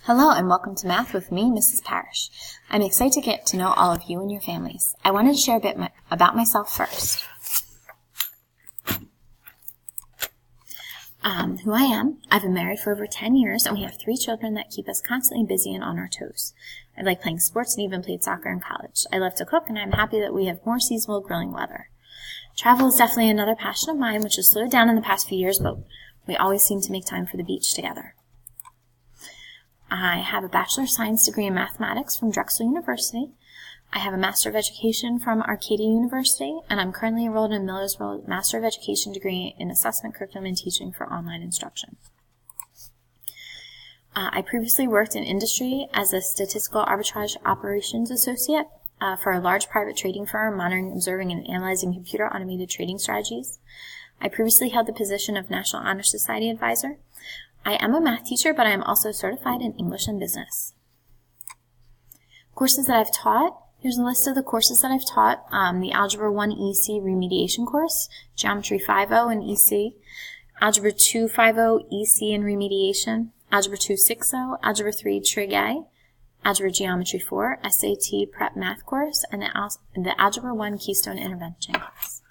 Hello and welcome to Math with me, Mrs. Parrish. I'm excited to get to know all of you and your families. I wanted to share a bit about myself first. Who I am. I've been married for over 10 years and we have 3 children that keep us constantly busy and on our toes. I like playing sports and even played soccer in college. I love to cook and I'm happy that we have more seasonal grilling weather. Travel is definitely another passion of mine, which has slowed down in the past few years, but we always seem to make time for the beach together. I have a Bachelor of Science degree in Mathematics from Drexel University. I have a Master of Education from Arcadia University, and I'm currently enrolled in Millersville Master of Education degree in Assessment, Curriculum, and Teaching for Online Instruction. I previously worked in industry as a Statistical Arbitrage Operations Associate for a large private trading firm monitoring, observing, and analyzing computer automated trading strategies. I previously held the position of National Honor Society Advisor. I am a math teacher, but I am also certified in English and business. Courses that I've taught. Here's a list of the courses that I've taught. The Algebra 1 EC Remediation course, Geometry 5.0 in EC, Algebra 2 5.0 EC in Remediation, Algebra 2 6.0, Algebra 3 Trig A, Algebra Geometry 4, SAT Prep Math course, and the Algebra 1 Keystone Intervention class.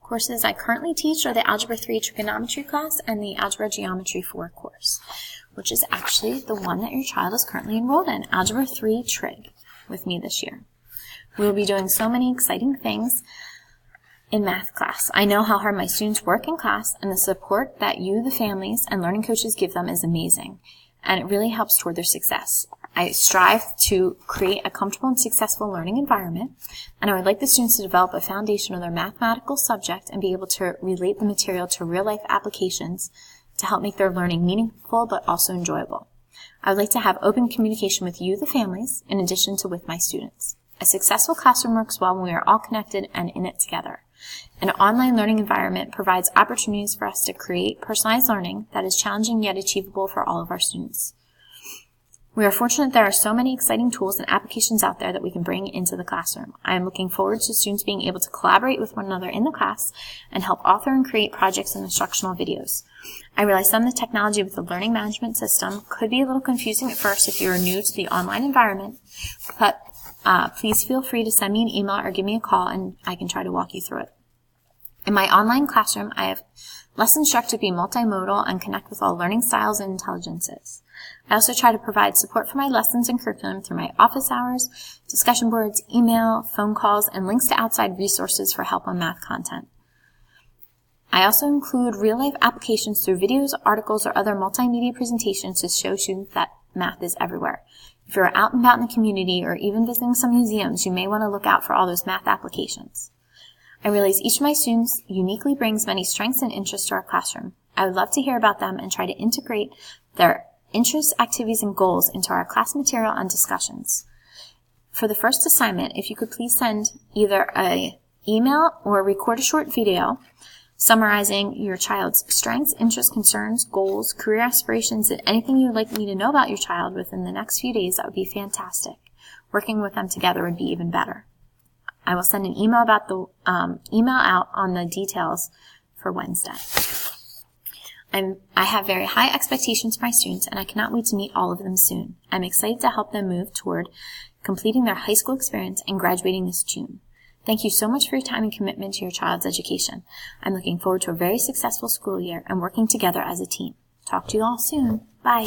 Courses I currently teach are the Algebra 3 Trigonometry class and the Algebra Geometry 4 course, which is actually the one that your child is currently enrolled in, Algebra 3 Trig, with me this year. We will be doing so many exciting things in math class. I know how hard my students work in class, and the support that you, the families, and learning coaches give them is amazing, and it really helps toward their success. I strive to create a comfortable and successful learning environment, and I would like the students to develop a foundation of their mathematical subject and be able to relate the material to real-life applications to help make their learning meaningful but also enjoyable. I would like to have open communication with you, the families, in addition to with my students. A successful classroom works well when we are all connected and in it together. An online learning environment provides opportunities for us to create personalized learning that is challenging yet achievable for all of our students. We are fortunate there are so many exciting tools and applications out there that we can bring into the classroom. I am looking forward to students being able to collaborate with one another in the class and help author and create projects and instructional videos. I realize some of the technology with the learning management system could be a little confusing at first if you are new to the online environment, but please feel free to send me an email or give me a call and I can try to walk you through it. In my online classroom, I have lessons structured to be multimodal and connect with all learning styles and intelligences. I also try to provide support for my lessons and curriculum through my office hours, discussion boards, email, phone calls, and links to outside resources for help on math content. I also include real-life applications through videos, articles, or other multimedia presentations to show students that math is everywhere. If you're out and about in the community or even visiting some museums, you may want to look out for all those math applications. I realize each of my students uniquely brings many strengths and interests to our classroom. I would love to hear about them and try to integrate their interests, activities, and goals into our class material and discussions. For the first assignment, if you could please send either an email or record a short video summarizing your child's strengths, interests, concerns, goals, career aspirations, and anything you would like me to know about your child within the next few days, that would be fantastic. Working with them together would be even better. I will send an email about the email out on the details for Wednesday. I have very high expectations for my students, and I cannot wait to meet all of them soon. I'm excited to help them move toward completing their high school experience and graduating this June. Thank you so much for your time and commitment to your child's education. I'm looking forward to a very successful school year and working together as a team. Talk to you all soon. Bye.